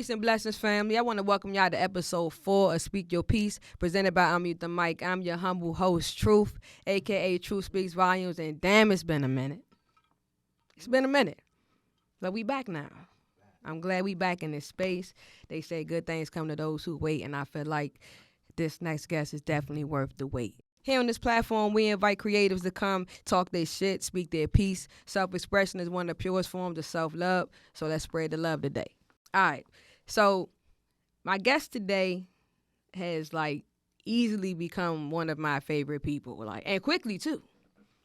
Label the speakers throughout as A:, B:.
A: Peace and blessings, family. I want to welcome y'all to episode 4 of Speak Your Peace, presented by Unmute the Mic. I'm your humble host, TrUth, a.k.a. Truth Speaks Volumes, and damn, it's been a minute. It's been a minute, but we back now. I'm glad we back in this space. They say good things come to those who wait, and I feel like this next guest is definitely worth the wait. Here on this platform, we invite creatives to come talk their shit, speak their piece. Self-expression is one of the purest forms of self-love, so let's spread the love today. All right, so my guest today has like easily become one of my favorite people, like, and quickly too,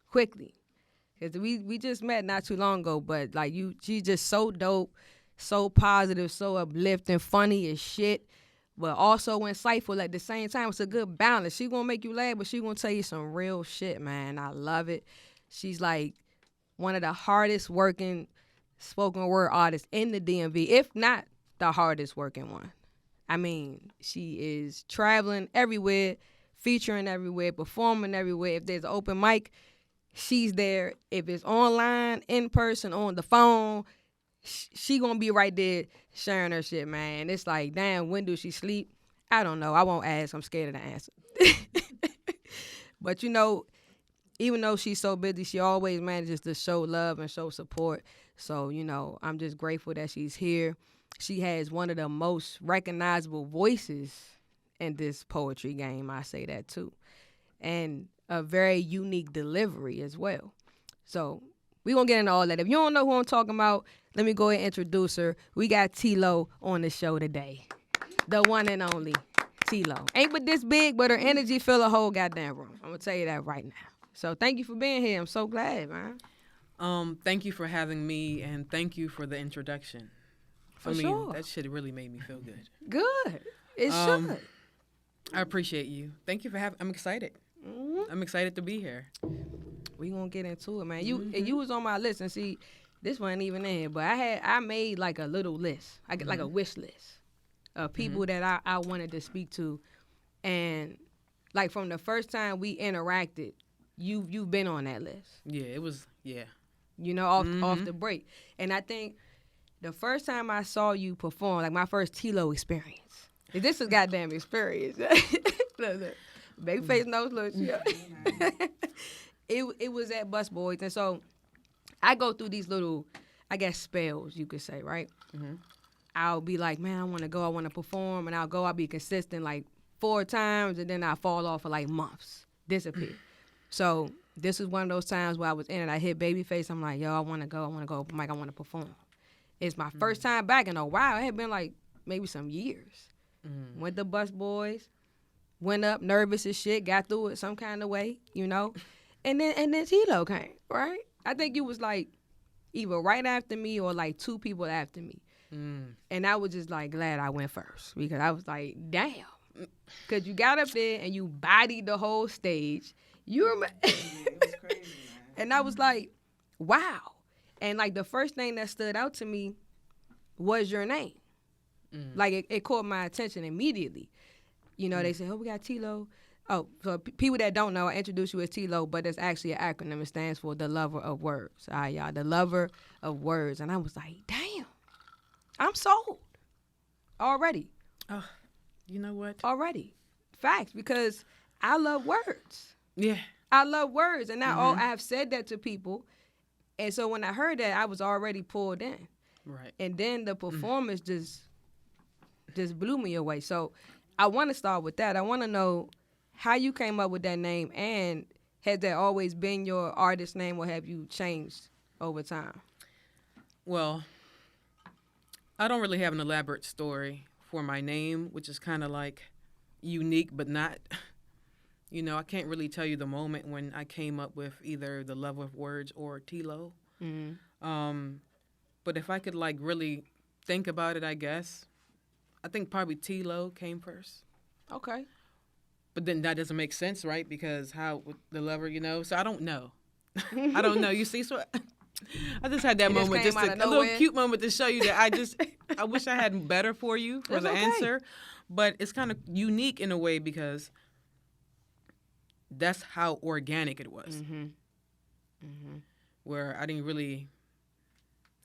A: quickly, because we just met not too long ago, but like she's just so dope, so positive, so uplifting, funny as shit, but also insightful at the same time. It's a good balance. She gonna make you laugh, but she gonna tell you some real shit, man. I love it. She's like one of the hardest working spoken word artists in the DMV, if not the hardest working one. I mean, she is traveling everywhere, featuring everywhere, performing everywhere. If there's an open mic, she's there. If it's online, in person, on the phone, she gonna be right there sharing her shit, man. It's like, damn, when do she sleep? I don't know. I won't ask. I'm scared of the answer. But you know, even though she's so busy, she always manages to show love and show support. So, you know, I'm just grateful that she's here. She has one of the most recognizable voices in this poetry game. I say that too. And a very unique delivery as well. So we're going to get into all that. If you don't know who I'm talking about, let me go ahead and introduce her. We got TLow on the show today. The one and only TLow. Ain't but this big, but her energy fill a whole goddamn room. I'm going to tell you that right now. So thank you for being here. I'm so glad, man.
B: Thank you for having me, and thank you for the introduction.
A: Sure.
B: That shit really made me feel good.
A: Good. It should.
B: I appreciate you. Thank you for having. I'm excited. Mm-hmm. I'm excited to be here.
A: We gonna get into it, man. You was on my list, and see, this wasn't even in here, but I made like a little list. I get like a wish list of people that I wanted to speak to, and like from the first time we interacted, you've been on that list.
B: Yeah, it was. Yeah.
A: You know, off the break, and I think the first time I saw you perform, like my first TLow experience. This is goddamn experience. Look. Babyface knows, look. It was at Bus Boys, and so I go through these little, I guess, spells, you could say, right? Mm-hmm. I'll be like, man, I want to perform, and I'll be consistent like 4 times, and then I fall off for like months, disappear. So this is one of those times where I was in it. I hit Babyface. I'm like, yo, I want to go, Mike, I want to perform. It's my first time back in a while. It had been like maybe some years. Went to Bus Boys, went up nervous as shit, got through it some kind of way, you know. And then TLow came, right? I think it was like either right after me or like 2 people after me. And I was just like glad I went first, because I was like, damn. Because you got up there and you bodied the whole stage. You remember?
C: It was crazy, man.
A: And I was like, wow. And like the first thing that stood out to me was your name. Like it caught my attention immediately. You know, they said, oh, we got TLow. Oh, so people that don't know, I introduce you as TLow, but it's actually an acronym. It stands for The Lover of Words. All right, y'all, The Lover of Words. And I was like, damn, I'm sold already.
B: Oh, you know what?
A: Already. Facts, because I love words.
B: Yeah.
A: I love words. And I have said that to people. And so when I heard that, I was already pulled in.
B: Right.
A: And then the performance just blew me away. So I want to start with that. I want to know how you came up with that name, and has that always been your artist name, or have you changed over time?
B: Well, I don't really have an elaborate story for my name, which is kind of like unique, but not, you know, I can't really tell you the moment when I came up with either The Love of Words or TLow. But if I could like really think about it, I guess, I think probably TLow came first.
A: Okay.
B: But then that doesn't make sense, right? Because how the lover, you know? So I don't know. I don't know. You see, so I just had that moment, just a little cute moment to show you that I wish I had better for you for the answer. But it's kind of unique in a way because that's how organic it was. Where I didn't really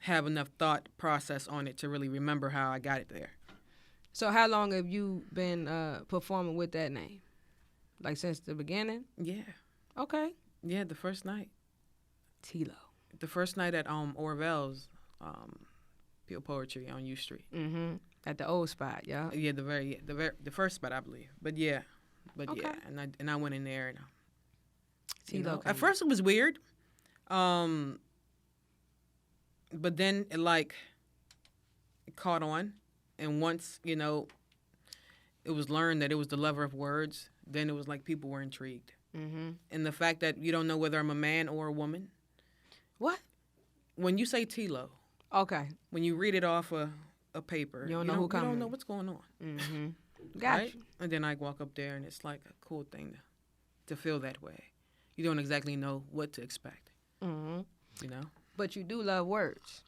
B: have enough thought process on it to really remember how I got it there.
A: So how long have you been performing with that name? Like since the beginning?
B: Yeah.
A: Okay.
B: Yeah, the first night.
A: TLow.
B: The first night at Orville's Pure Poetry on U Street.
A: Mm-hmm. At the old spot, yeah.
B: Yeah, the first spot, I believe. But yeah, and I went in there and
A: TLow.
B: At first it was weird, but then it caught on, and once it was learned that it was the lover of words, then it was like people were intrigued, and the fact that you don't know whether I'm a man or a woman.
A: What?
B: When you say TLow,
A: okay,
B: when you read it off a paper,
A: you don't know
B: you don't know what's going on.
A: Mm-hmm.
B: Gotcha. Right? And then I walk up there, and it's like a cool thing to feel that way. You don't exactly know what to expect.
A: Mm-hmm.
B: You know?
A: But you do love words.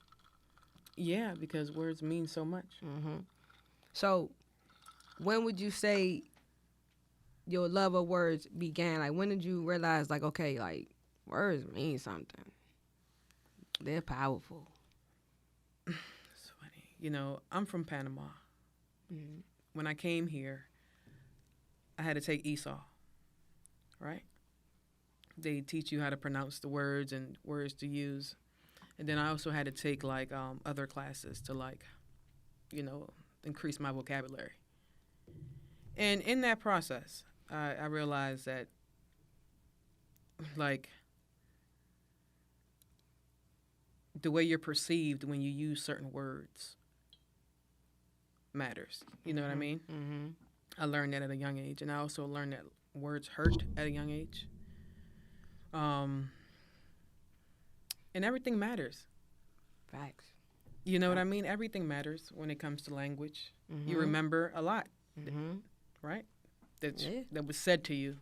B: Yeah, because words mean so much.
A: Mm-hmm. So when would you say your love of words began? Like, when did you realize, like, okay, like, words mean something? They're powerful.
B: It's funny. I'm from Panama.
A: Mm-hmm.
B: When I came here, I had to take Esau, right? They teach you how to pronounce the words and words to use. And then I also had to take, other classes to, increase my vocabulary. And in that process, I realized that, the way you're perceived when you use certain words matters. You know what I mean?
A: Mm-hmm.
B: I learned that at a young age, and I also learned that words hurt at a young age. And everything matters.
A: Facts.
B: You know what I mean? Everything matters when it comes to language.
A: Mm-hmm.
B: You remember a lot, right? That was said to you.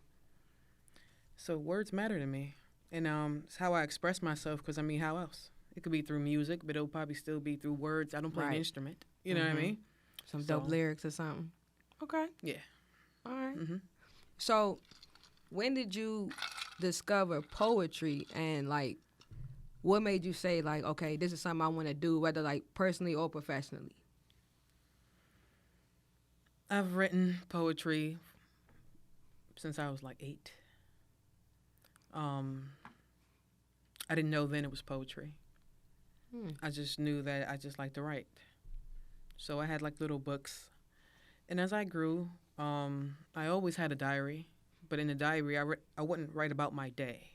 B: So words matter to me, and it's how I express myself. Because how else? It could be through music, but it'll probably still be through words. I don't play an instrument. You know what I mean?
A: Some dope lyrics or something. Okay.
B: Yeah.
A: All right.
B: Mm-hmm.
A: So, when did you discover poetry, and what made you say okay, this is something I want to do, whether personally or professionally?
B: I've written poetry since I was 8. I didn't know then it was poetry. I just knew that I just liked to write. So I had little books. And as I grew, I always had a diary. But in the diary, I wouldn't write about my day.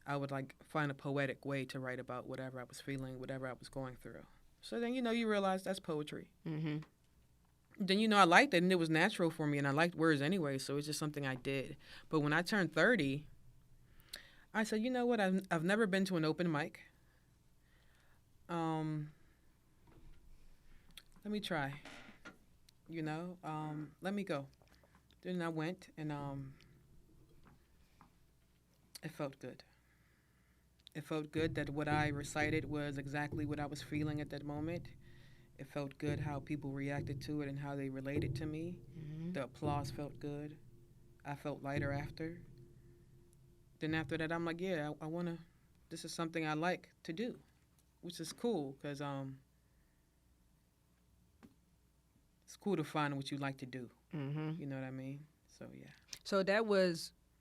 B: I would find a poetic way to write about whatever I was feeling, whatever I was going through. So then, you realize that's poetry.
A: Mm-hmm.
B: Then, I liked it, and it was natural for me, and I liked words anyway, so it's just something I did. But when I turned 30, I said, you know what, I've never been to an open mic. Let me try. Let me go. Then I went, and it felt good. It felt good that what I recited was exactly what I was feeling at that moment. It felt good how people reacted to it and how they related to me. Mm-hmm. The applause felt good. I felt lighter after. Then after that, I'm I want to, this is something I like to do, which is cool because it's cool to find what you like to do.
A: Mm-hmm.
B: You know what I mean? So, yeah.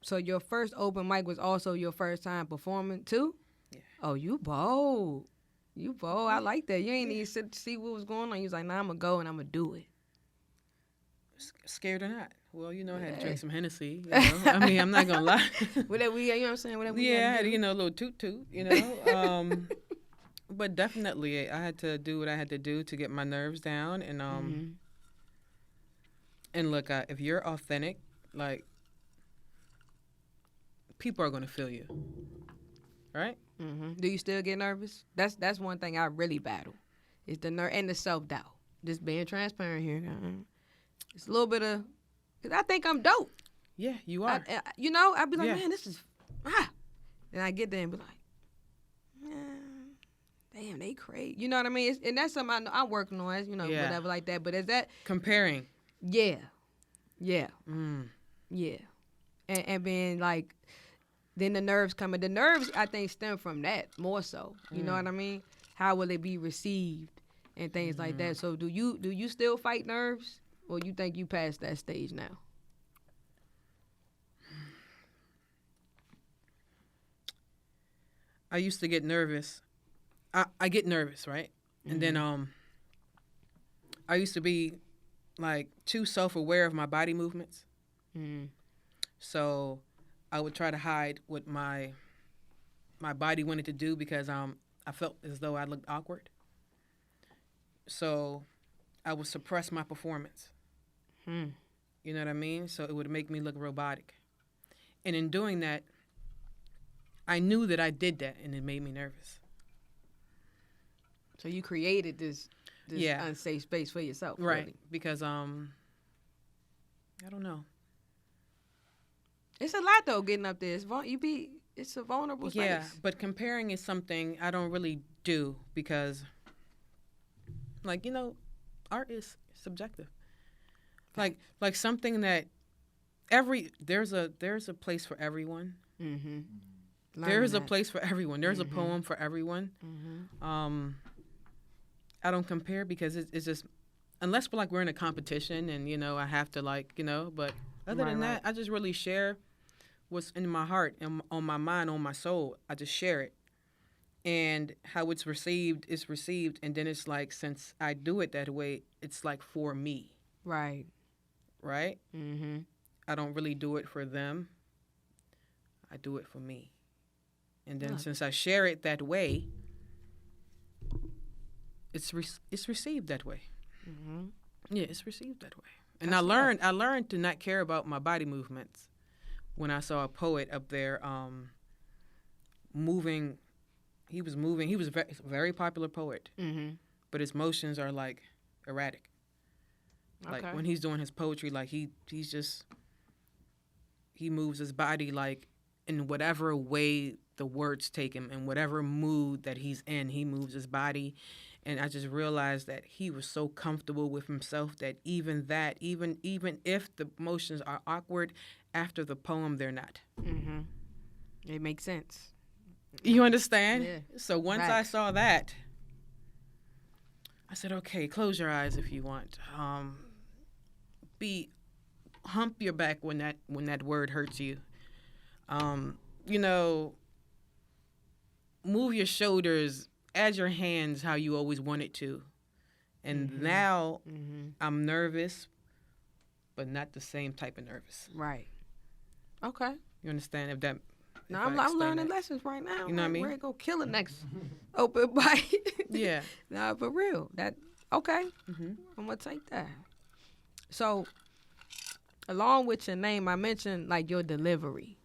A: So your first open mic was also your first time performing too?
B: Yeah.
A: Oh, you bold. You bold. I like that. You ain't even sit to see what was going on. You was like, nah, I'm going to go and I'm going to do it.
B: Scared or not? Well, I had to drink some Hennessy. I'm not going to lie.
A: Whatever you know what I'm saying? Whatever we
B: I had, a little toot-toot, But definitely, I had to do what I had to do to get my nerves down. And and look, if you're authentic, people are going to feel you. Right?
A: Mm-hmm. Do you still get nervous? That's one thing I really battle. It's the nerve and the self-doubt. Just being transparent here. It's a little bit of, because I think I'm dope.
B: Yeah, you are.
A: I'd be like, man, this is, Then I get there and be like, damn, they crazy. You know what I mean? And that's something I know I'm working on, whatever like that. But is that
B: comparing?
A: Yeah. Yeah. Yeah. And being then the nerves come in. The nerves, I think, stem from that more so. You know what I mean? How will it be received? and things like that. So do you still fight nerves, or you think you passed that stage now?
B: I used to get nervous. I get nervous, right? And then I used to be like too self-aware of my body movements. So I would try to hide what my body wanted to do because I felt as though I looked awkward. So I would suppress my performance. You know what I mean? So it would make me look robotic. And in doing that, I knew that I did that, and it made me nervous.
A: So you created this unsafe space for yourself,
B: right?
A: Really.
B: Because I don't know.
A: It's a lot though, getting up there. It's a vulnerable space.
B: Yeah, but comparing is something I don't really do because, like, you know, art is subjective. Like something that there's a place for everyone. There's a place for everyone. There's a poem for everyone. I don't compare because it's just, unless we're in a competition and, you know, I have to but other than that, I just really share what's in my heart and on my mind, on my soul. I just share it. And how it's received is received. And then it's like, since I do it that way, it's like for me.
A: Right.
B: Right? I don't really do it for them. I do it for me. And then since I share it that way, it's received that way. Yeah, it's received that way. And I learned to not care about my body movements when I saw a poet up there moving. He was moving. He was a very popular poet, but his motions are like erratic. Like when he's doing his poetry, like he moves his body like in whatever way the words take him, in whatever mood that he's in, he moves his body. And I just realized that he was so comfortable with himself that even if the motions are awkward after the poem, they're not.
A: It makes sense.
B: You understand?
A: Yeah.
B: So once I saw that, I said, okay, close your eyes if you want. Hump your back when that word hurts you. You know, move your shoulders, add your hands how you always wanted to. And now I'm nervous, but not the same type of nervous.
A: Right. Okay.
B: You understand? If
A: I'm learning lessons right now.
B: You know what I mean?
A: We're going to kill the next open bite.
B: Yeah.
A: Nah, for real. Okay. I'm going to take that. So, along with your name, I mentioned, like, your delivery.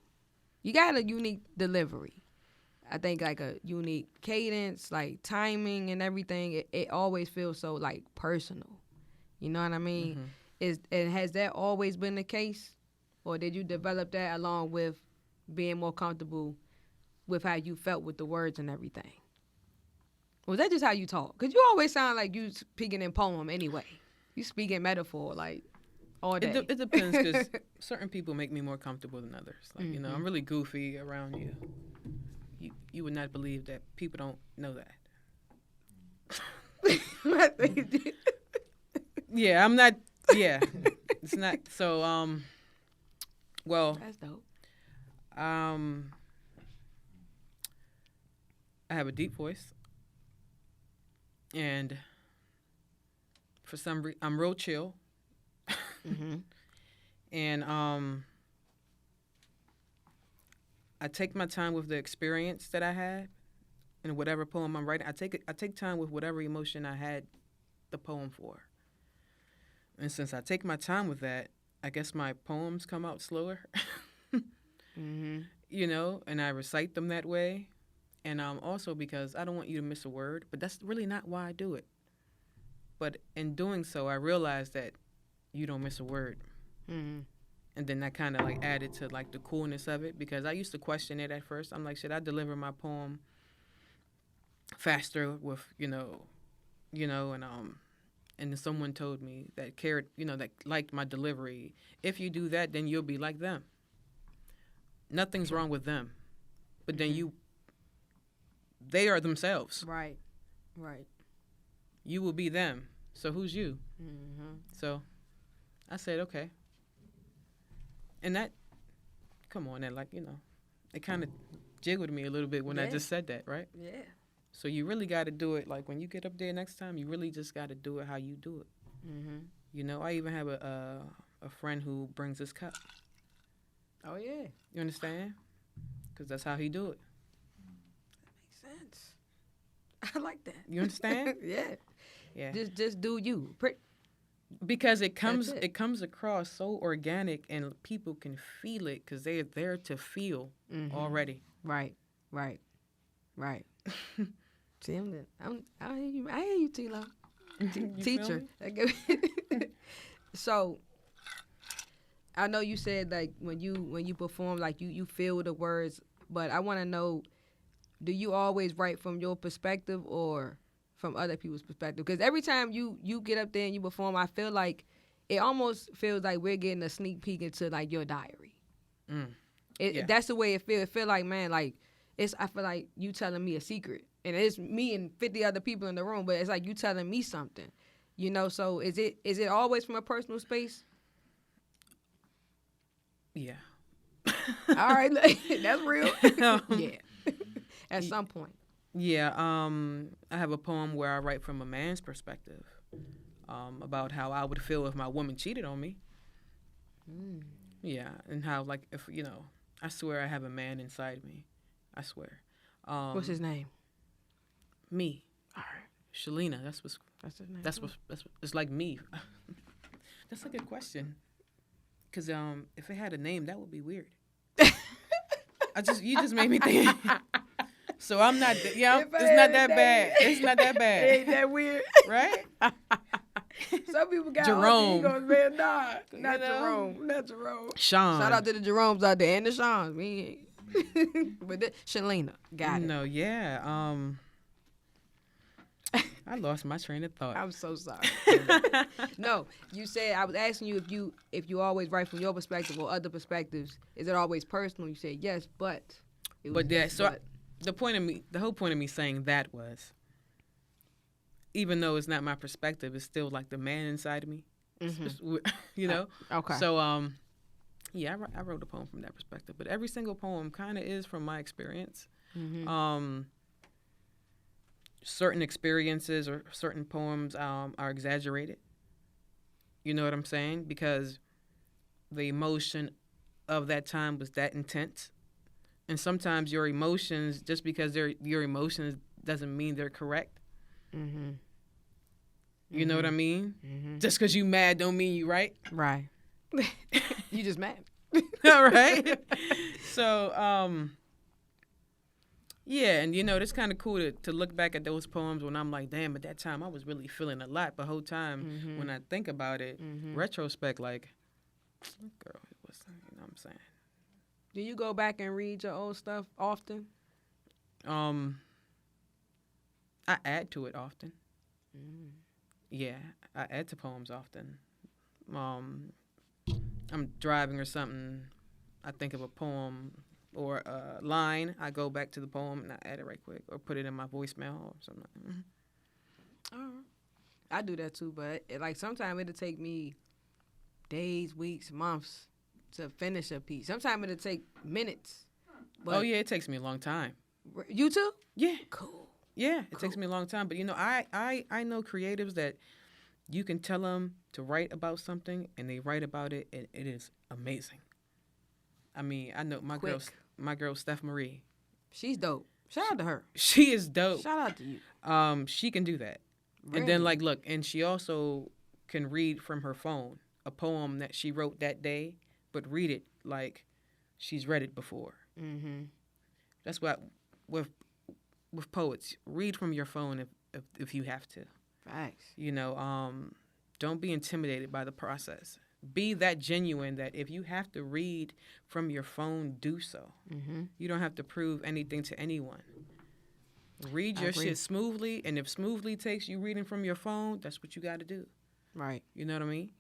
A: You got a unique delivery. I think, like, a unique cadence, like, timing and everything. It always feels so, like, personal. You know what I mean? Has that always been the case? Or did you develop that along with being more comfortable with how you felt with the words and everything? Was that just how you talk? Because you always sound like you speaking in poem anyway. You speak in metaphor, like, all day.
B: It depends, because certain people make me more comfortable than others. Like, you know, I'm really goofy around you. You would not believe that people don't know that. Yeah, I'm not. Yeah, it's not. So, well,
A: that's dope.
B: I have a deep voice, and for some reason, I'm real chill. And I take my time with the experience that I had, and whatever poem I'm writing, I take time with whatever emotion I had the poem for. And since I take my time with that, I guess my poems come out slower. You know, and I recite them that way. And also because I don't want you to miss a word, but that's really not why I do it. But in doing so, I realized that you don't miss a word. And then that kind of like added to like the coolness of it, because I used to question it at first. I'm like, should I deliver my poem faster with, and then someone told me that cared, that liked my delivery. If you do that, then you'll be like them. Nothing's wrong with them, but then they are themselves.
A: Right.
B: You will be them. So who's you?
A: Mm-hmm.
B: So I said, okay. And that, come on, that, like, you know, it kind of jiggled me a little bit when I just said that, right?
A: Yeah.
B: So you really got to do it, like, when you get up there next time, you really just got to do it how you do it.
A: Mm-hmm.
B: You know, I even have a friend who brings his cup.
A: Oh, yeah.
B: You understand? Because that's how he do it.
A: That makes sense. I like that.
B: You understand?
A: Yeah.
B: Yeah.
A: Just do you.
B: Because it comes across so organic and people can feel it because they're there to feel already.
A: Right. See, I hear you, TLow. Teacher. So, I know you said like when you perform, like you feel the words, but I want to know, do you always write from your perspective or from other people's perspective? Because every time you get up there and you perform, I feel like it almost feels like we're getting a sneak peek into like your diary. That's the way it feels. It feel like, man, like I feel like you telling me a secret, and it's me and 50 other people in the room, but it's like you telling me something, you know. So is it always from a personal space?
B: Yeah.
A: All right, that's real. Yeah. At some point.
B: Yeah. I have a poem where I write from a man's perspective, about how I would feel if my woman cheated on me. Yeah, and how, like, if, you know, I swear I have a man inside me. I swear.
A: What's his name?
B: Me.
A: All right.
B: Shalina. That's his name. That's it's like me. That's a good question. Cause if it had a name, that would be weird. You just made me think. So I'm not. It's not that bad. It's not that bad.
A: It ain't that weird,
B: right?
A: Some people got
B: Jerome.
A: Man, nah, not Jerome. Not Jerome.
B: Sean.
A: Shout out to the Jeromes out there and the Seans. But Shalina, got it.
B: No, yeah. I lost my train of thought.
A: I'm so sorry. No, you said, I was asking you if you always write from your perspective or other perspectives. Is it always personal? You said yes, but. The whole point of me saying that was, even though it's not my perspective, it's still like the man inside of me. You know. Okay.
B: So yeah, I wrote a poem from that perspective, but every single poem kind of is from my experience. Certain experiences or certain poems are exaggerated. You know what I'm saying? Because the emotion of that time was that intense. And sometimes your emotions, just because they're your emotions, doesn't mean they're correct. You know what I mean? Just because you mad don't mean you right.
A: Right. You just mad.
B: All right. So, yeah, and you know, it's kind of cool to look back at those poems when I'm like, damn, at that time I was really feeling a lot. But the whole time when I think about it, retrospect, like, girl, it was, you know what I'm saying?
A: Do you go back and read your old stuff often?
B: I add to it often. Yeah, I add to poems often. I'm driving or something, I think of a poem or a line, I go back to the poem and I add it right quick or put it in my voicemail or something.
A: I do that too, but sometimes it'll take me days, weeks, months to finish a piece. Sometimes it'll take minutes.
B: Oh yeah, it takes me a long time.
A: You too?
B: Yeah.
A: Cool.
B: Yeah, it takes me a long time. But you know, I know creatives that you can tell them to write about something and they write about it and it is amazing. I mean, I know my girl Steph Marie.
A: She's dope. Shout out to her.
B: She is dope.
A: Shout out to you.
B: She can do that.
A: Really?
B: And then look, and she also can read from her phone a poem that she wrote that day, but read it like she's read it before. That's what with poets, read from your phone if you have to.
A: Facts.
B: You know, don't be intimidated by the process. Be that genuine that if you have to read from your phone, do so. You don't have to prove anything to anyone. Read your shit smoothly, and if smoothly takes you reading from your phone, that's what you got to do.
A: Right.
B: You know what I mean?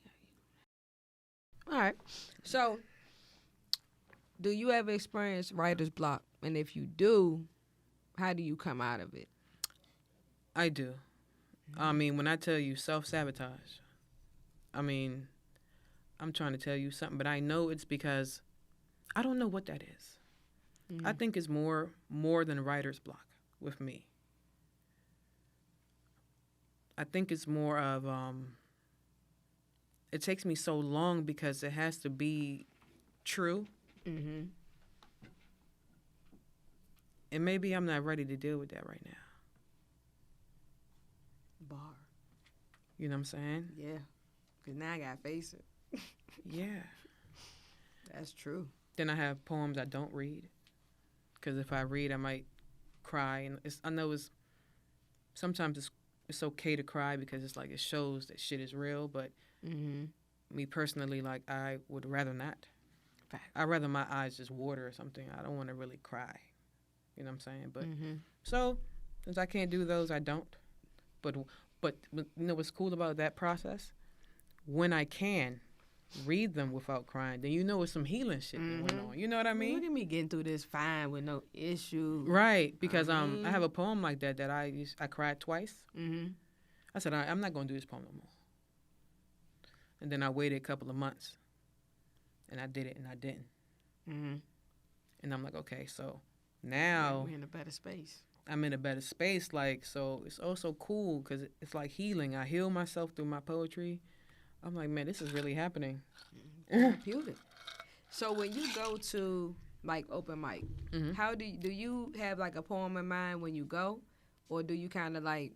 A: All right. So, do you ever experience writer's block? And if you do, how do you come out of it?
B: I do. I mean, when I tell you self-sabotage, I mean, I'm trying to tell you something, but I know it's because I don't know what that is. I think it's more than writer's block with me. I think it's more of it takes me so long because it has to be true. And maybe I'm not ready to deal with that right now.
A: Bar.
B: You know what I'm saying?
A: Yeah. Because now I got to face it.
B: Yeah.
A: That's true.
B: Then I have poems I don't read. Because if I read, I might cry. And I know sometimes it's okay to cry because it's like it shows that shit is real. But me personally, like, I would rather not. I'd rather my eyes just water or something. I don't want to really cry. You know what I'm saying? But so since I can't do those, I don't. But you know what's cool about that process? When I can read them without crying, then you know it's some healing shit that went on. You know what I mean?
A: Look at me getting through this fine with no issue.
B: Right, because I have a poem like that I cried twice. I said I'm not gonna do this poem no more. And then I waited a couple of months, and I did it, and I didn't. And I'm like, okay, so now
A: we're in a better space.
B: I'm in a better space, like, so it's also cool because it's like healing. I heal myself through my poetry. I'm like, man, this is really happening.
A: Therapeutic. So when you go to like open mic, how do you have like a poem in mind when you go, or do you kind of like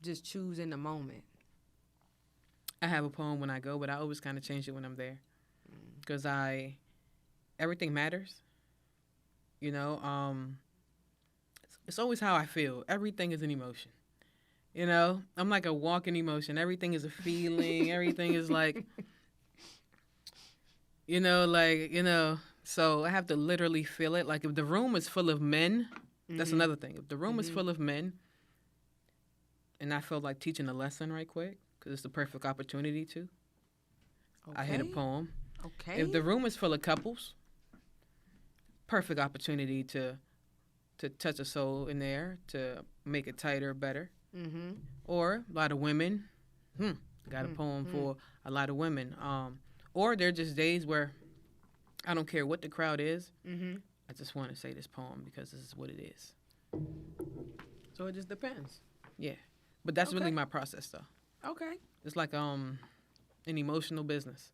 A: just choose in the moment?
B: I have a poem when I go, but I always kind of change it when I'm there, because everything matters. You know, it's always how I feel. Everything is an emotion. You know, I'm like a walking emotion. Everything is a feeling. Everything is like, so I have to literally feel it. Like if the room is full of men, that's another thing. If the room is full of men and I feel like teaching a lesson right quick, because it's the perfect opportunity to, I hit a poem.
A: Okay.
B: If the room is full of couples, perfect opportunity to touch a soul in there, to make it tighter, better. Or a lot of women. Got a poem for a lot of women. Or there are just days where I don't care what the crowd is. I just want to say this poem because this is what it is.
A: So it just depends.
B: Yeah. But that's really my process, though.
A: Okay.
B: It's like an emotional business.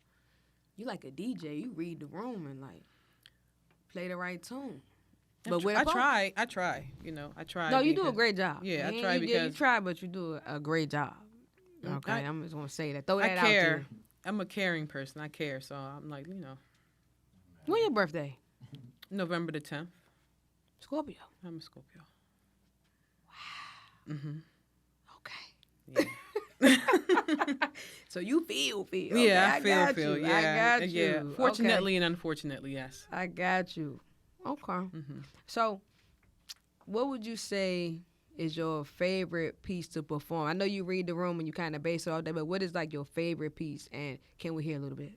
A: You like a DJ. You read the room and like play the right tune.
B: I try. You know, I try.
A: No, you do a great job.
B: Yeah, I try because
A: you try, but you do a great job. Okay, I'm just gonna say that. Throw that
B: I
A: out
B: care.
A: there.
B: I'm a caring person. I care, so I'm like, you know.
A: When your birthday?
B: November the 10th.
A: Scorpio.
B: I'm a Scorpio.
A: Wow.
B: Okay.
A: Yeah. So you feel.
B: Yeah,
A: okay,
B: I feel. Yeah,
A: I got you.
B: Yeah. Fortunately and unfortunately, yes.
A: I got you. Okay. So, what would you say is your favorite piece to perform? I know you read the room and you kind of base it all day, but what is like your favorite piece? And can we hear a little bit?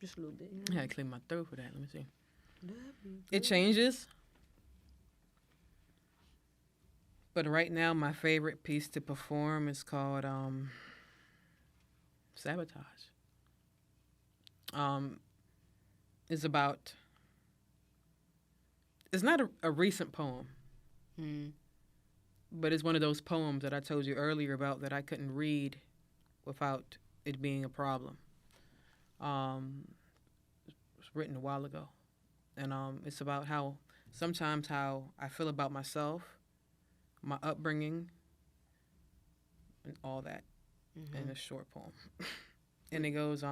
A: Just a little bit.
B: I had to clear my throat for that. Let me see. It changes. But right now, my favorite piece to perform is called Sabotage. It's not a recent poem, but it's one of those poems that I told you earlier about that I couldn't read without it being a problem. It was written a while ago, and it's about how I feel about myself, my upbringing, and all that in a short poem. And it goes,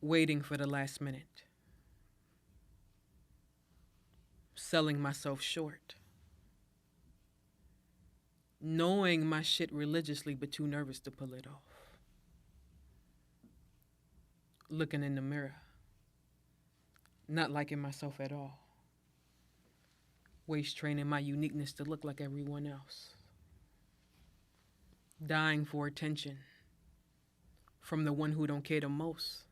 B: waiting for the last minute, selling myself short, knowing my shit religiously but too nervous to pull it off, looking in the mirror, not liking myself at all, waist training my uniqueness to look like everyone else, dying for attention from the one who don't care the most.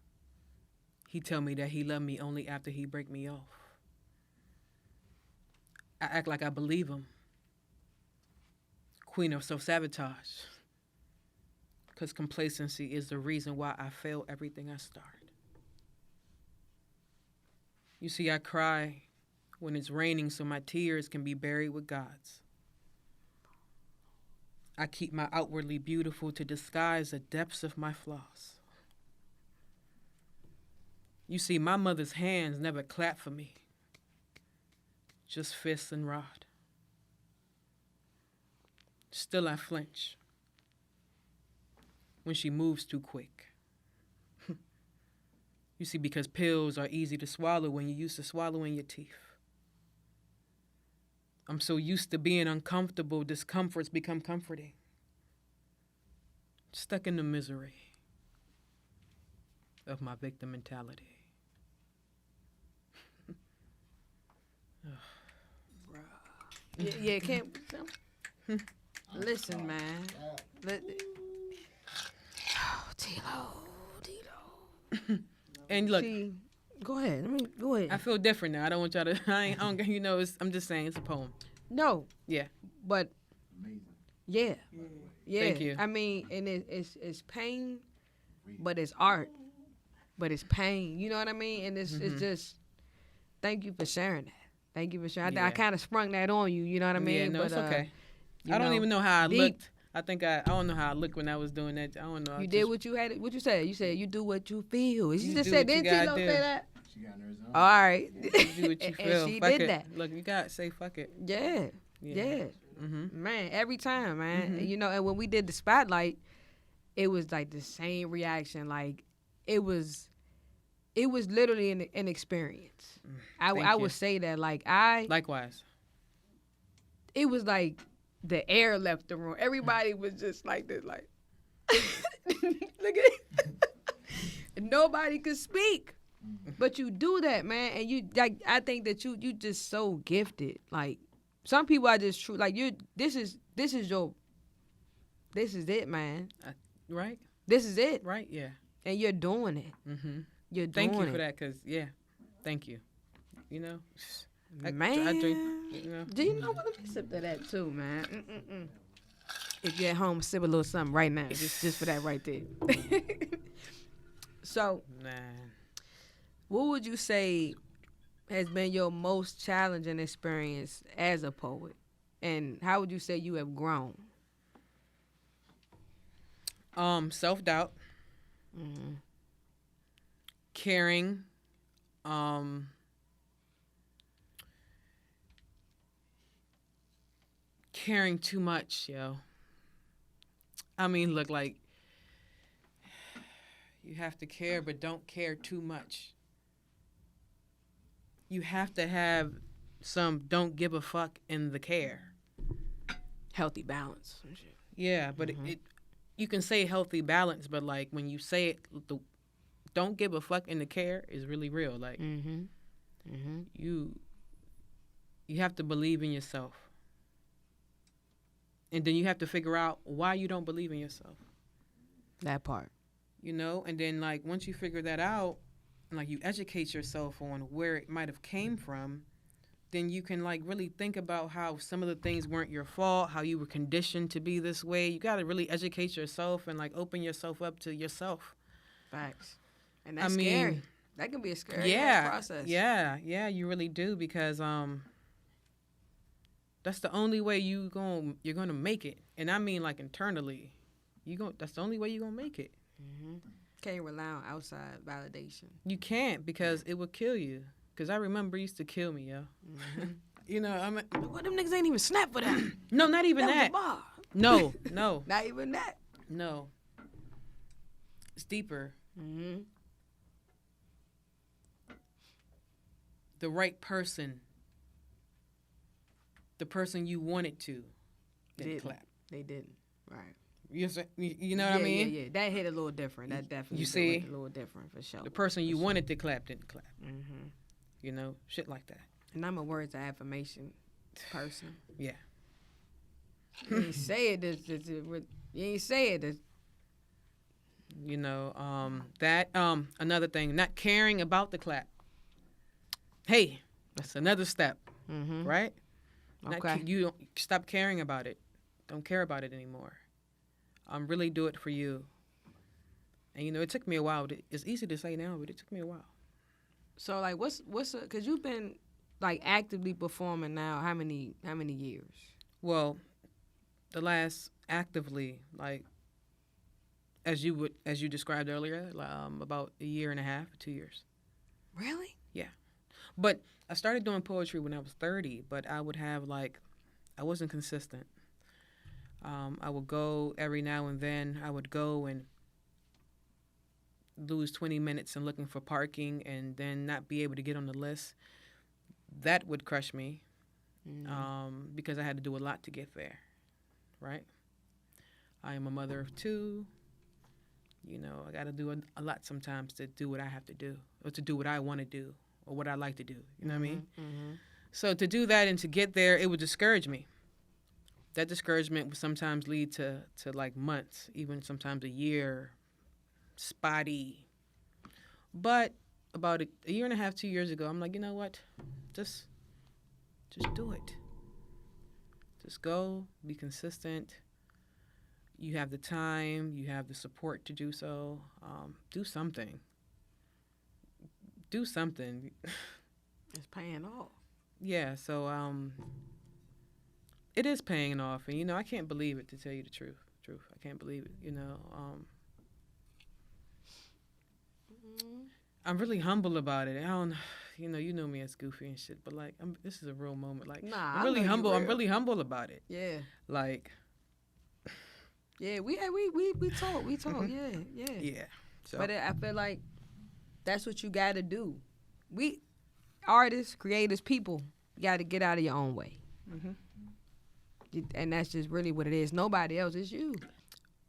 B: He tell me that he love me only after he break me off. I act like I believe them. Queen of self-sabotage. Because complacency is the reason why I fail everything I start. You see, I cry when it's raining so my tears can be buried with God's. I keep my outwardly beautiful to disguise the depths of my flaws. You see, my mother's hands never clap for me, just fists and rod. Still I flinch when she moves too quick. You see, because pills are easy to swallow when you're used to swallowing your teeth. I'm so used to being uncomfortable, discomforts become comforting. Stuck in the misery of my victim mentality.
A: Yeah, can't. Listen, man. TLow.
B: And look,
A: see, go ahead. Go ahead.
B: I feel different now. I don't want y'all to. I don't. You know, I'm just saying it's a poem.
A: No.
B: Yeah.
A: But. Yeah. Yeah.
B: Thank you.
A: I mean, and it's pain, but it's art. But it's pain. You know what I mean? And it's just. Thank you for sharing that. Thank you for sharing. I kind of sprung that on you. You know what I mean?
B: Yeah. No,
A: but,
B: it's okay. I don't even know how I looked. I think I don't know how I looked when I was doing that. I don't know.
A: You did what you had. What you said? You said you do what you feel. She just
B: do
A: said,
B: what you
A: didn't TLow
B: gotta
A: say
B: do.
A: that?
C: She got in her zone.
A: All right.
B: You do what you feel.
A: And she
B: Fuck
A: did
B: it.
A: that.
B: Look, you gotta say fuck it.
A: Yeah.
B: Mm-hmm.
A: Man, every time, man.
B: Mhm.
A: You know, and when we did the spotlight, it was like the same reaction. Like it was literally an experience. I would say that. Like
B: Likewise.
A: it was like the air left the room. Everybody was just like this, like look at it. Nobody could speak. But you do that, man, and you like. I think that you just so gifted. Like some people are just true. Like you, this is it, man.
B: Right.
A: This is it,
B: Right. Yeah.
A: and you're doing it.
B: Mm-hmm.
A: You're doing
B: Thank you
A: it.
B: for that, cause thank you. You know,
A: Man.
B: I drink. You know.
A: Do you know what? Let me sip to that too, man. If you're at home, sip a little something right now, just for that right there. So,
B: Man.
A: what would you say has been your most challenging experience as a poet, and how would you say you have grown?
B: Self-doubt,
A: Mm-hmm.
B: caring, caring too much, yo. I mean, look, like, you have to care, but don't care too much. You have to have some don't give a fuck in the care.
A: Healthy balance. And shit.
B: Yeah, but it you can say healthy balance, but like when you say it, the don't give a fuck in the care is really real. Like you have to believe in yourself, and then you have to figure out why you don't believe in yourself.
A: That part.
B: You know, and then like once you figure that out, and like you educate yourself on where it might have came from, then you can like really think about how some of the things weren't your fault, how you were conditioned to be this way. You got to really educate yourself and like open yourself up to yourself.
A: Facts. And that's scary. That can be a scary process.
B: Yeah, you really do, because that's the only way you're gonna make it. And I mean like internally. That's the only way you're gonna make it.
A: Can't rely on outside validation.
B: You can't, because it will kill you. Because I remember it used to kill me, yo. You know, I mean,
A: Well, them niggas ain't even snap for that.
B: no, not even that.
A: Was a bar.
B: No.
A: Not even that.
B: No. It's deeper.
A: Mm-hmm.
B: The right person, the person you wanted to, didn't clap.
A: They didn't. Right.
B: You know what I mean?
A: Yeah. That hit a little different. That definitely
B: You see?
A: hit a little different for sure.
B: The person you wanted to clap didn't clap.
A: Mm-hmm.
B: You know, shit like that.
A: And I'm a words of affirmation person.
B: Yeah.
A: You ain't say it. You ain't say it.
B: You know, that another thing, not caring about the clap. Hey, that's another step,
A: Mm-hmm.
B: right?
A: Okay.
B: You don't stop caring about it. Don't care about it anymore. Really do it for you. And it took me a while. It's easy to say now, but it took me a while.
A: So like, what's because you've been like actively performing now how many years?
B: Well, the last actively, like as you described earlier, about a year and a half, 2 years.
A: Really?
B: Yeah. But I started doing poetry when I was 30, but I would have I wasn't consistent. I would go every now and then. I would go and lose 20 minutes in looking for parking and then not be able to get on the list. That would crush me because I had to do a lot to get there, right? I am a mother of 2. I got to do a lot sometimes to do what I have to do or to do what I want to do or what I like to do. You know what I mean?
A: Mm-hmm.
B: So to do that and to get there, it would discourage me. That discouragement would sometimes lead to like months, even sometimes a year, spotty. But about a year and a half, 2 years ago, I'm like, you know what? Just do it. Just go, be consistent. You have the time, you have the support to do so. Do something. Do something.
A: It's paying off.
B: Yeah, so it is paying off, and I can't believe it, to tell you the truth. I can't believe it. I'm really humble about it. I don't, you know me as goofy and shit, but like, this is a real moment. Like,
A: nah,
B: I'm really humble. I'm really humble about it.
A: Yeah.
B: Like.
A: Yeah, we talk. Yeah.
B: Yeah. So.
A: But I feel like that's what you got to do. We artists, creators, people, got to get out of your own way.
B: Mm-hmm.
A: And that's just really what it is. Nobody else, it's you.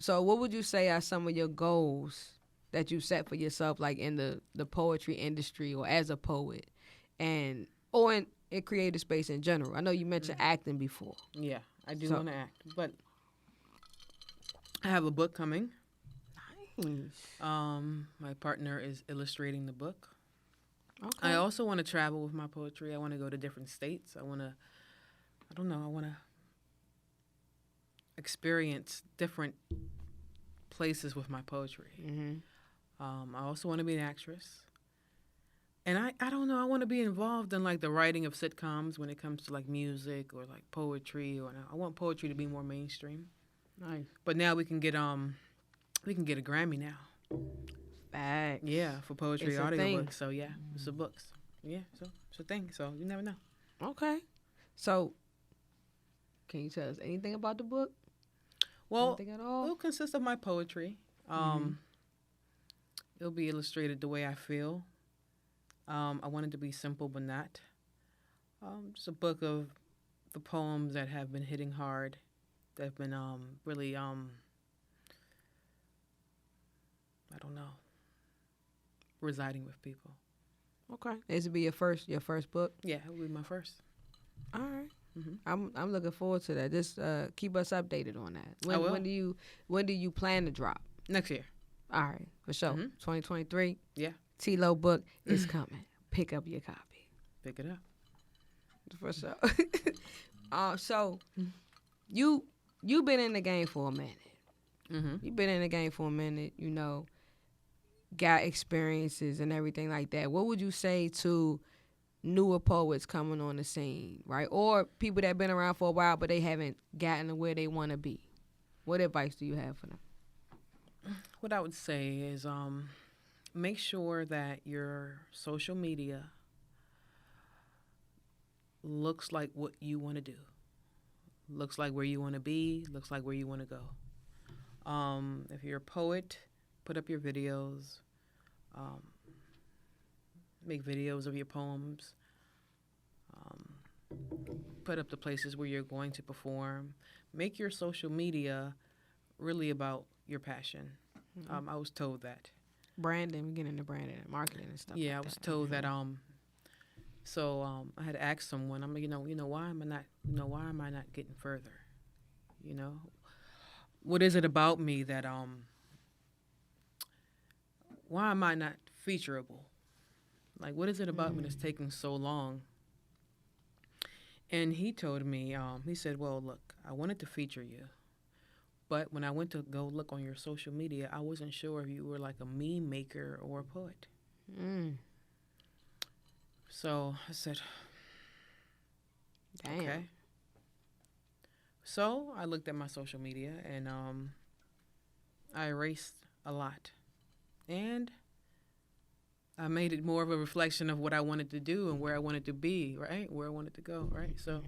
A: So what would you say are some of your goals that you set for yourself, like in the poetry industry or as a poet, or in creative space in general? I know you mentioned acting before.
B: Yeah, I do want to act, but I have a book coming.
A: Nice.
B: My partner is illustrating the book.
A: Okay.
B: I also want to travel with my poetry. I want to go to different states. I want to experience different places with my poetry.
A: Mm-hmm.
B: I also want to be an actress. And I don't know, I want to be involved in like the writing of sitcoms when it comes to like music or like poetry, or I want poetry to be more mainstream.
A: Nice.
B: But now we can get a Grammy now.
A: Facts.
B: Yeah, for poetry
A: It's a
B: audiobooks. So yeah, it's a books. Yeah, so it's a thing. So you never know.
A: Okay. So can you tell us anything about the book?
B: Well,
A: anything at all?
B: It'll consist of my poetry. It'll be illustrated the way I feel. I want it to be simple but not. Just a book of the poems that have been hitting hard, that have been really I don't know, residing with people.
A: Okay. This will be your first book?
B: Yeah, it will be my first.
A: All right.
B: Mm-hmm.
A: I'm looking forward to that. Just keep us updated on that.
B: I will.
A: When do you plan to drop?
B: Next year.
A: All right, for sure. 2023.
B: Yeah.
A: TLow book is coming. Pick up your copy.
B: Pick it up.
A: For sure. So you've been in the game for a minute.
B: Mm-hmm.
A: You've been in the game for a minute. Got experiences and everything like that. What would you say to newer poets coming on the scene, right? Or people that have been around for a while but they haven't gotten to where they want to be? What advice do you have for them?
B: What I would say is make sure that your social media looks like what you want to do. Looks like where you want to be, looks like where you want to go. If you're a poet, put up your videos. Make videos of your poems. Put up the places where you're going to perform. Make your social media really about your passion. I was told that.
A: Branding, getting into branding and marketing and stuff.
B: Yeah,
A: like
B: I was
A: that.
B: told that. So I had to ask someone. I'm like, why am I not getting further? What is it about me that why am I not featureable? Like, what is it about me that's taking so long? And he told me, he said, well, look, I wanted to feature you. But when I went to go look on your social media, I wasn't sure if you were like a meme maker or a poet.
A: Mm.
B: So I said,
A: Damn.
B: okay. So I looked at my social media and I erased a lot. And I made it more of a reflection of what I wanted to do and where I wanted to be, right? Where I wanted to go, right? So,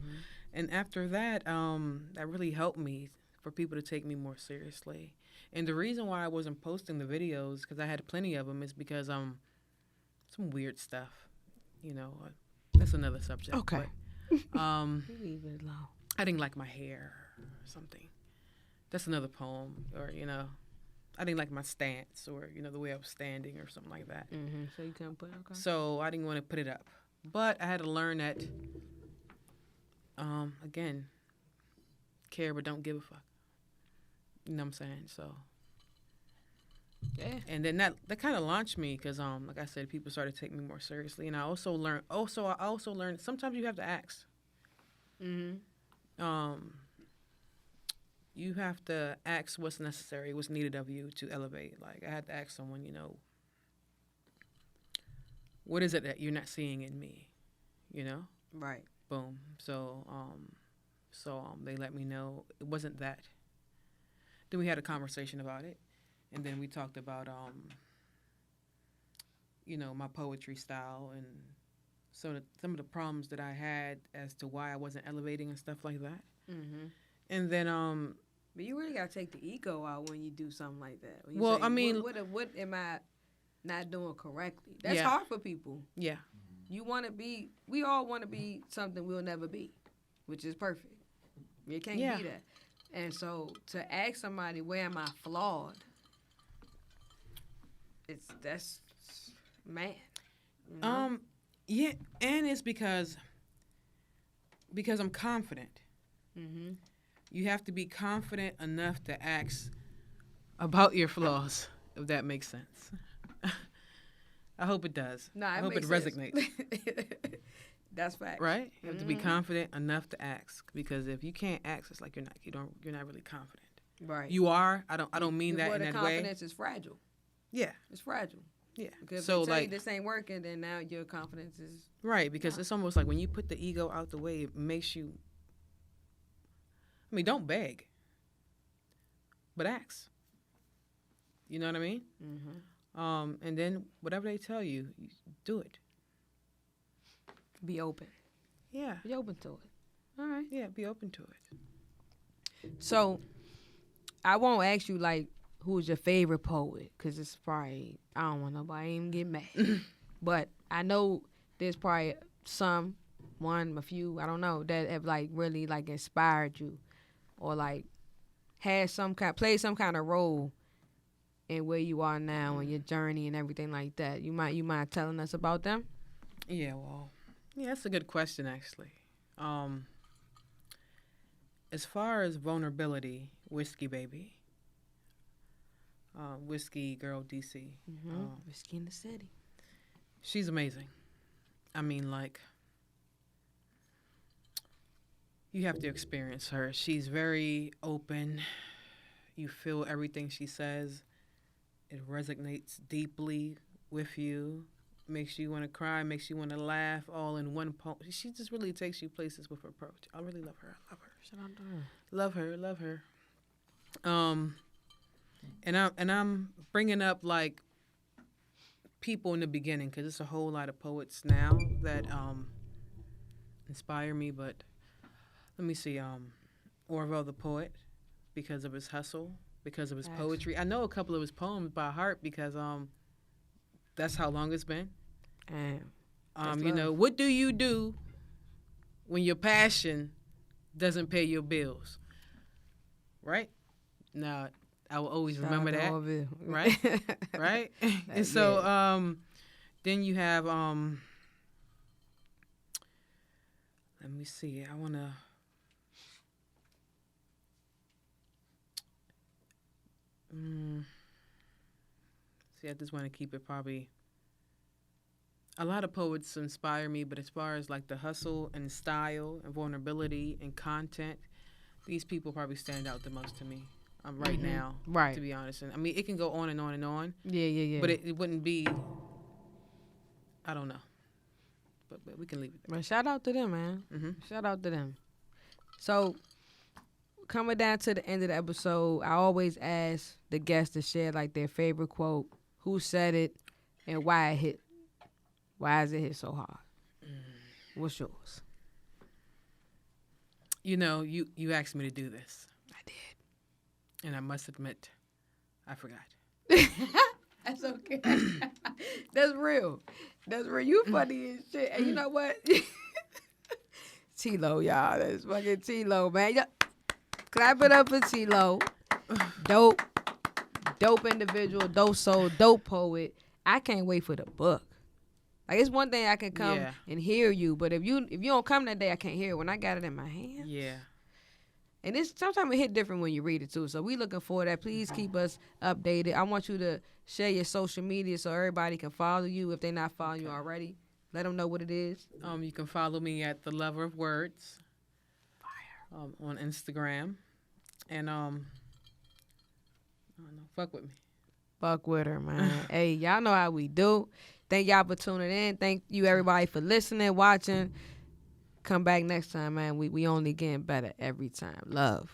B: and after that, that really helped me for people to take me more seriously. And the reason why I wasn't posting the videos, because I had plenty of them, is because some weird stuff, you know. That's another subject.
A: Okay.
B: But,
A: leave it alone.
B: I didn't like my hair or something. That's another poem, or you know. I didn't like my stance or, you know, the way I was standing or something like that.
A: Mm-hmm. So you couldn't put it, okay.
B: So I didn't want to put it up. But I had to learn that, again, care but don't give a fuck. You know what I'm saying? So.
A: Yeah.
B: And then that kind of launched me because, like I said, people started taking me more seriously. And I also learned, sometimes you have to ask.
A: Mm-hmm.
B: You have to ask what's necessary, what's needed of you to elevate. Like, I had to ask someone, you know, what is it that you're not seeing in me? You know?
A: Right.
B: Boom. So they let me know it wasn't that. Then we had a conversation about it. And then we talked about, you know, my poetry style and some of the problems that I had as to why I wasn't elevating and stuff like that.
A: Mm-hmm.
B: And then,
A: but you really gotta take the ego out when you do something like that. When you
B: well,
A: say,
B: I mean,
A: what am I not doing correctly? That's
B: yeah.
A: hard for people.
B: Yeah.
A: You want to be. We all want to be something we'll never be, which is perfect. You can't be that. And so to ask somebody, where am I flawed? That's man. You know?
B: Yeah, and it's because I'm confident.
A: Mm-hmm.
B: You have to be confident enough to ask about your flaws, if that makes sense. I hope it does.
A: No,
B: I hope it resonates.
A: That's fact.
B: Right? You have to be confident enough to ask, because if you can't ask, it's like you're not really confident.
A: Right.
B: You are. I don't mean that in that way.
A: The confidence is fragile.
B: Yeah.
A: It's fragile.
B: Yeah.
A: Because
B: so
A: if they tell
B: like
A: you this ain't working, then now your confidence is
B: right, because it's almost like when you put the ego out the way, it makes you. I mean, don't beg, but ask. You know what I mean?
A: Mm-hmm.
B: And then whatever they tell you, do it.
A: Be open.
B: Yeah.
A: Be open to it. All right.
B: Yeah, be open to it.
A: So, I won't ask you, like, who's your favorite poet, because it's probably, I don't want nobody even get mad. But I know there's probably a few, I don't know, that have, like, really, like, inspired you or, like, played some kind of role in where you are now and your journey and everything like that. You mind telling us about them?
B: Yeah, well, yeah, that's a good question, actually. As far as vulnerability, Whiskey Baby. Whiskey Girl DC.
A: Mm-hmm. Whiskey in the City.
B: She's amazing. I mean, like, you have to experience her. She's very open. You feel everything she says. It resonates deeply with you. Makes you want to cry, makes you want to laugh, all in one poem. She just really takes you places with her approach. I really love her.
A: Shout out to her.
B: Love her. And I'm bringing up like people in the beginning, because it's a whole lot of poets now that inspire me. But let me see, Orwell the poet, because of his hustle, because of his poetry. I know a couple of his poems by heart because that's how long it's been. You know, what do you do when your passion doesn't pay your bills? Right? Now, I will always remember that. Right? Right? And so then you have let me see. I want to see, I just want to keep it probably A lot of poets inspire me, but as far as like the hustle and style and vulnerability and content, these people probably stand out the most to me right now,
A: right?
B: To be honest, and I mean it can go on and on and on.
A: Yeah.
B: But it wouldn't be. I don't know. But we can leave it there.
A: But shout out to them, man.
B: Mm-hmm.
A: Shout out to them. So, coming down to the end of the episode, I always ask the guests to share like their favorite quote, who said it, and why it hit. Why does it hit so hard? What's yours?
B: You know, you asked me to do this.
A: I did.
B: And I must admit, I forgot.
A: That's okay. That's real. That's real. You funny as shit. And you know what? TLow, y'all. That's fucking TLow, man. Clap it up for TLow. Dope individual, dope soul, dope poet. I can't wait for the book. Like, it's one thing I can come and hear you, but if you don't come that day, I can't hear it when I got it in my hand.
B: Yeah.
A: And it's sometimes it hit different when you read it too. So we looking for that. Please keep us updated. I want you to share your social media so everybody can follow you if they're not following you already. Let them know what it is.
B: You can follow me at The Lover of Words. Fire. On Instagram. And I don't know, fuck with me.
A: Fuck with her, man. Hey, y'all know how we do. Thank y'all for tuning in. Thank you, everybody, for listening, watching. Come back next time, man. We only getting better every time. Love.